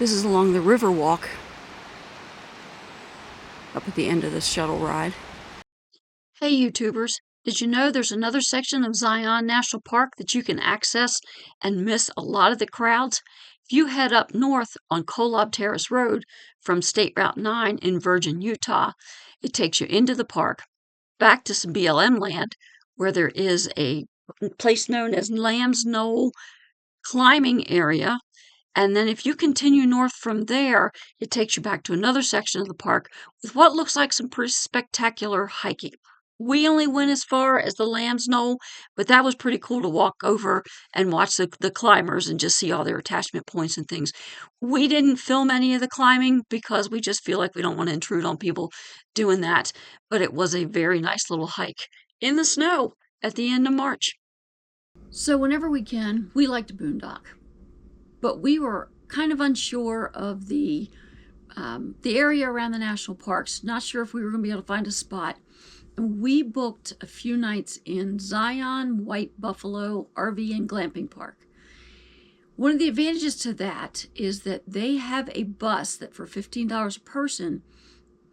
This is along the river walk up at the end of this shuttle ride. Hey YouTubers, did you know there's another section of Zion National Park that you can access and miss a lot of the crowds? If you head up north on Kolob Terrace Rd from State Route 9 in Virgin, Utah, it takes you into the park, back to some BLM land, where there is a place known as Lamb's Knoll climbing area. And then if you continue north from there, it takes you back to another section of the park with what looks like some pretty spectacular hiking. We only went as far as the Lamb's Knoll, but that was pretty cool to walk over and watch the climbers and just see all their attachment points and things. We didn't film any of the climbing because we just feel like we don't want to intrude on people doing that, but it was a very nice little hike in the snow at the end of March. So whenever we can, we like to boondock. But we were kind of unsure of the area around the national parks. Not sure if we were going to be able to find a spot. And we booked a few nights in Zion, White Buffalo, RV and Glamping Park. One of the advantages to that is that they have a bus that for $15 a person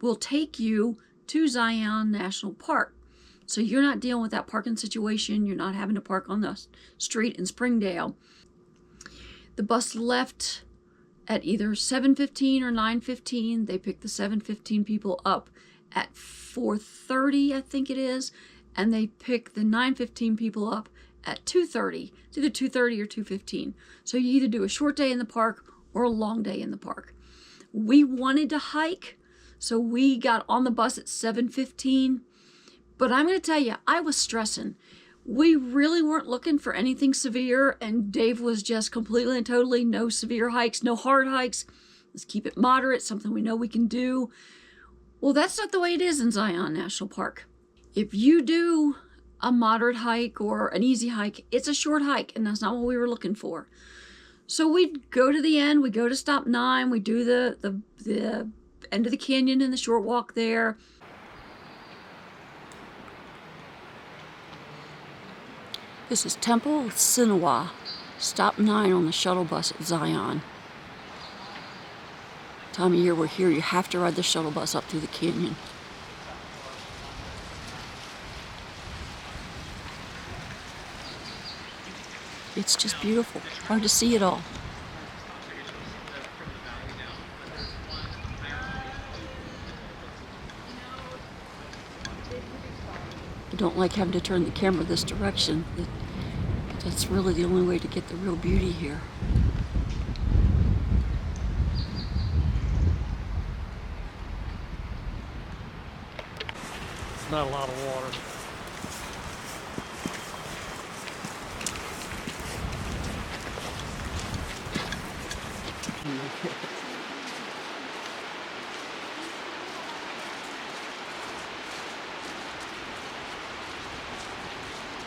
will take you to Zion National Park. So you're not dealing with that parking situation. You're not having to park on the street in Springdale. The bus left at either 7:15 or 9:15. They picked the 7:15 people up at 4:30, I think it is, and they pick the 9:15 people up at 2:30. It's either 2:30 or 2:15. So you either do a short day in the park or a long day in the park. We wanted to hike, so we got on the bus at 7:15. But I'm going to tell you, I was stressing. We really weren't looking for anything severe, and Dave was just completely and totally no severe hikes, no hard hikes. Let's keep it moderate, something we know we can do. Well, that's not the way it is in Zion National Park. If you do a moderate hike or an easy hike, it's a short hike, and that's not what we were looking for. So we'd go to the end, we go to stop 9, we do the end of the canyon and the short walk there. This is Temple Sinawah, stop 9 on the shuttle bus at Zion. Time of year we're here, you have to ride the shuttle bus up through the canyon. It's just beautiful, hard to see it all. I don't like having to turn the camera this direction. That's really the only way to get the real beauty here. It's not a lot of water.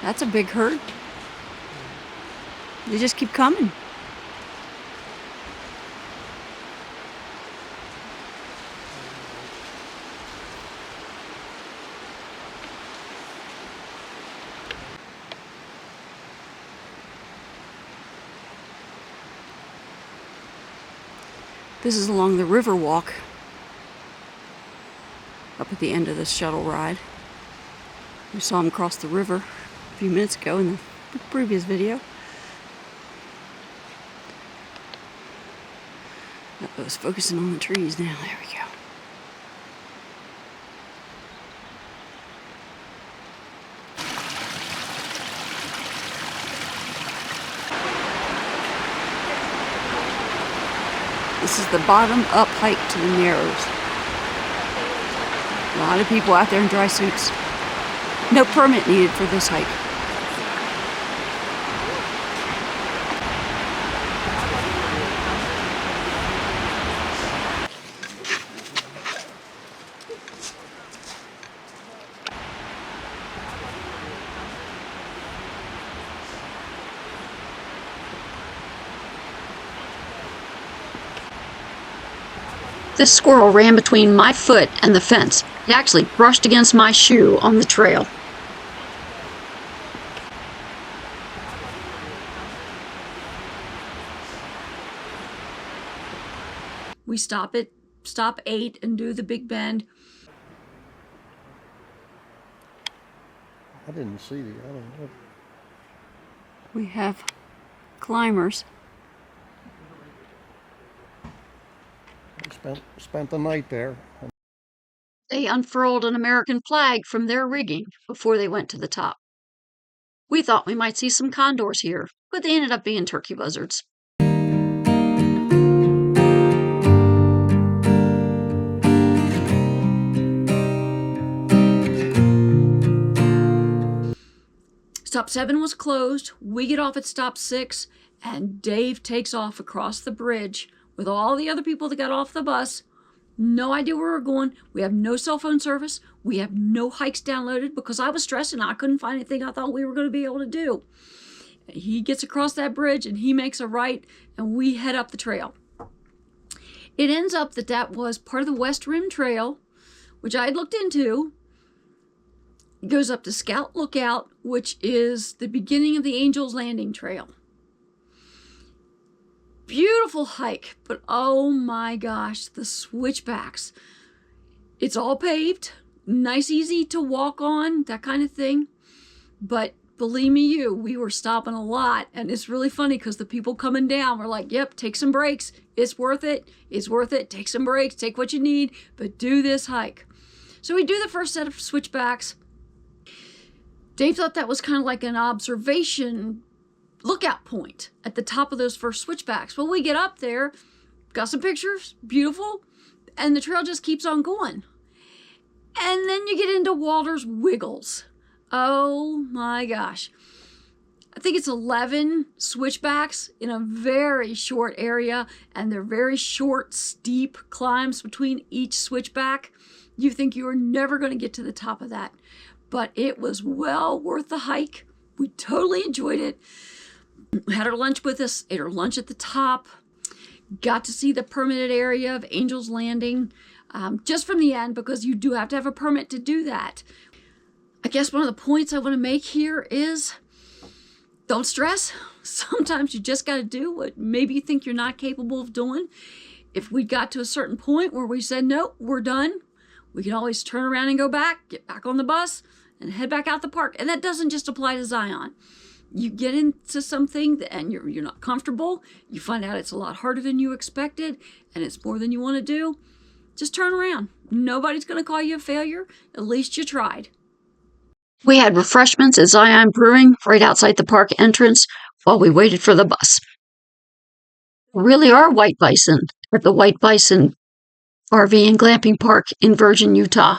That's a big herd. They just keep coming. This is along the river walk up at the end of this shuttle ride. We saw them cross the river a few minutes ago in the previous video. I was focusing on the trees now. There we go. This is the bottom up hike to the Narrows. A lot of people out there in dry suits. No permit needed for this hike. This squirrel ran between my foot and the fence. It actually brushed against my shoe on the trail. We stop 8 and do the Big Bend. I didn't see the other one. We have climbers. I spent the night there. They unfurled an American flag from their rigging before they went to the top. We thought we might see some condors here, but they ended up being turkey buzzards. Stop 7 was closed. We get off at stop 6, and Dave takes off across the bridge with all the other people that got off the bus. No idea where we're going. We have no cell phone service. We have no hikes downloaded because I was stressed and I couldn't find anything I thought we were going to be able to do. He gets across that bridge and he makes a right, and we head up the trail. It ends up that was part of the West Rim Trail, which I had looked into. It goes up to Scout Lookout, which is the beginning of the Angel's Landing Trail. Beautiful hike, but oh my gosh, the switchbacks. It's all paved, nice, easy to walk on, that kind of thing. But believe me, we were stopping a lot, and it's really funny because the people coming down were like, yep, take some breaks. It's worth it. It's worth it. Take some breaks. Take what you need, but do this hike. So we do the first set of switchbacks. Dave thought that was kind of like an observation lookout point at the top of those first switchbacks. Well, we get up there, got some pictures, beautiful, and the trail just keeps on going. And then you get into Walter's Wiggles. Oh my gosh. I think it's 11 switchbacks in a very short area, and they're very short, steep climbs between each switchback. You think you are never going to get to the top of that. But it was well worth the hike. We totally enjoyed it. We had our lunch with us, ate our lunch at the top, got to see the permitted area of Angel's Landing just from the end, because you do have to have a permit to do that. I guess one of the points I want to make here is don't stress. Sometimes you just got to do what maybe you think you're not capable of doing. If we got to a certain point where we said, no, we're done, we can always turn around and go back, get back on the bus, and head back out the park. And that doesn't just apply to Zion. You get into something and you're not comfortable, you find out it's a lot harder than you expected, and it's more than you want to do, just turn around. Nobody's going to call you a failure. At least you tried. We had refreshments at Zion Brewing right outside the park entrance while we waited for the bus. There really are white bison at the White Bison RV and Glamping Park in Virgin, Utah.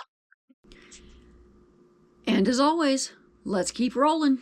And as always, let's keep rolling.